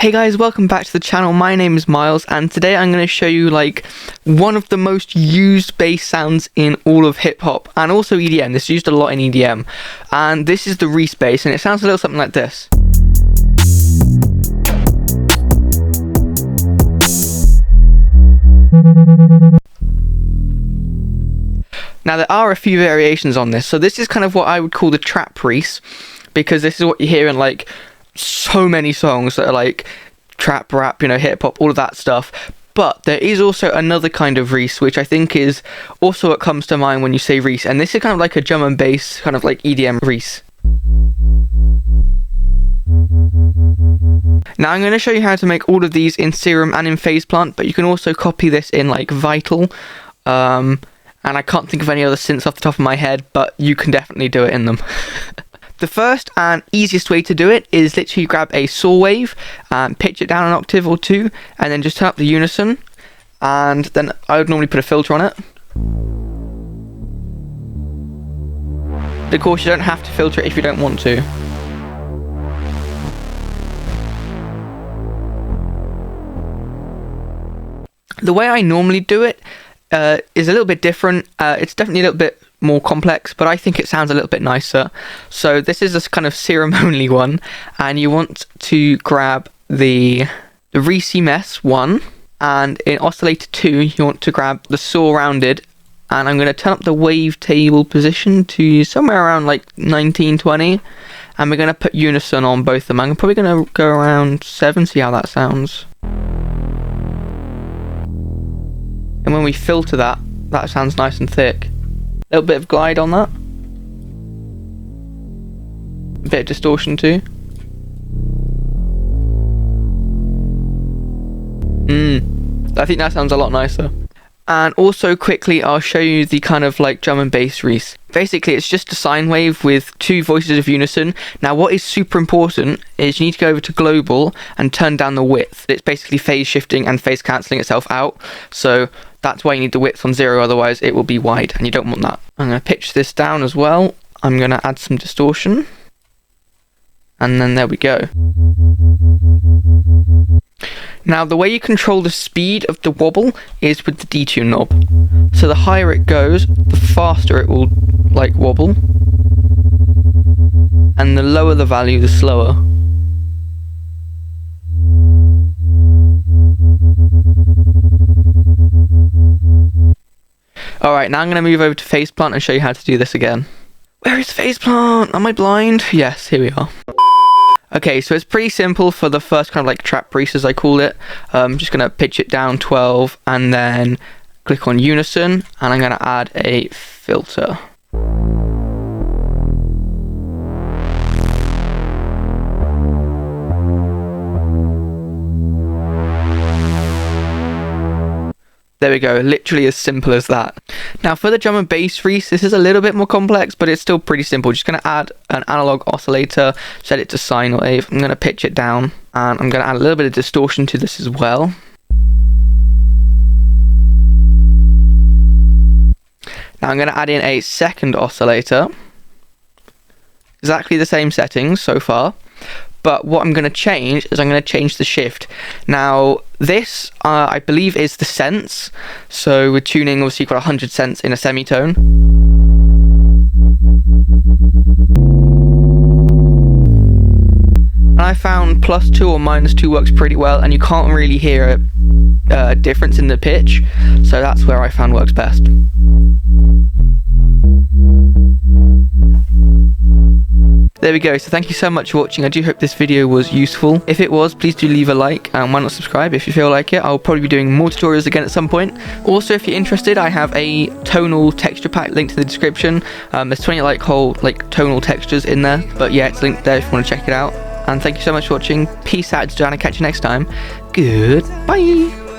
Hey guys, welcome back to the channel. My name is Miles and today I'm going to show you like one of the most used bass sounds in all of hip hop and also EDM. This is used a lot in EDM, and this is the Reese bass, and it sounds a little something like this. Now there are a few variations on this, so this is kind of what I would call the trap Reese, because this is what you hear in like so many songs that are like trap, rap, hip hop, all of that stuff. But there is also another kind of Reese, which I think is also what comes to mind when you say Reese, and this is kind of like a drum and bass, kind of like EDM Reese. Now I'm going to show you how to make all of these in Serum and in Phase Plant, but you can also copy this in like Vital, and I can't think of any other synths off the top of my head, but you can definitely do it in them. The first and easiest way to do it is literally grab a saw wave and pitch it down an octave or two, and then just turn up the unison, and then I would normally put a filter on it. Of course, you don't have to filter it if you don't want to. The way I normally do it is a little bit different. It's definitely a little bit more complex, but I think it sounds a little bit nicer. So this is this kind of Serum only one, and you want to grab the Reese Mess 1, and in Oscillator 2 you want to grab the saw rounded, and I'm going to turn up the wavetable position to somewhere around like 1920, and we're going to put unison on both of them. I'm probably going to go around 7, see how that sounds. And when we filter that, that sounds nice and thick. A little bit of glide on that. A bit of distortion too. I think that sounds a lot nicer. And also quickly I'll show you the kind of like drum and bass Reese. Basically it's just a sine wave with 2 voices of unison. Now what is super important is you need to go over to global and turn down the width. It's basically phase shifting and phase cancelling itself out. So that's why you need the width on 0, otherwise it will be wide and you don't want that. I'm going to pitch this down as well. I'm going to add some distortion. And then there we go. Now the way you control the speed of the wobble is with the detune knob. So the higher it goes, the faster it will like wobble. And the lower the value, the slower. Alright, now I'm going to move over to Phase Plant and show you how to do this again. Where is Phase Plant? Am I blind? Yes, here we are. Okay, so it's pretty simple for the first kind of like trap Reese, as I call it. I'm just going to pitch it down 12 and then click on unison, and I'm going to add a filter. There we go, literally as simple as that. Now for the drum and bass Reese, this is a little bit more complex, but it's still pretty simple. Just going to add an analog oscillator, set it to sine wave. I'm going to pitch it down, and I'm going to add a little bit of distortion to this as well. Now I'm going to add in a second oscillator. Exactly the same settings so far. But what I'm going to change is I'm going to change the shift. Now this, I believe, is the cents. So with tuning, obviously you've got 100 cents in a semitone. And I found +2 or -2 works pretty well, and you can't really hear a difference in the pitch. So that's where I found works best. There we go, so thank you so much for watching. I do hope this video was useful. If it was, please do leave a like, and why not subscribe if you feel like it. I'll probably be doing more tutorials again at some point. Also, if you're interested, I have a tonal texture pack linked in the description. There's 20 whole tonal textures in there, but yeah, it's linked there if you want to check it out. And thank you so much for watching. Peace out, and I'll catch you next time. Goodbye.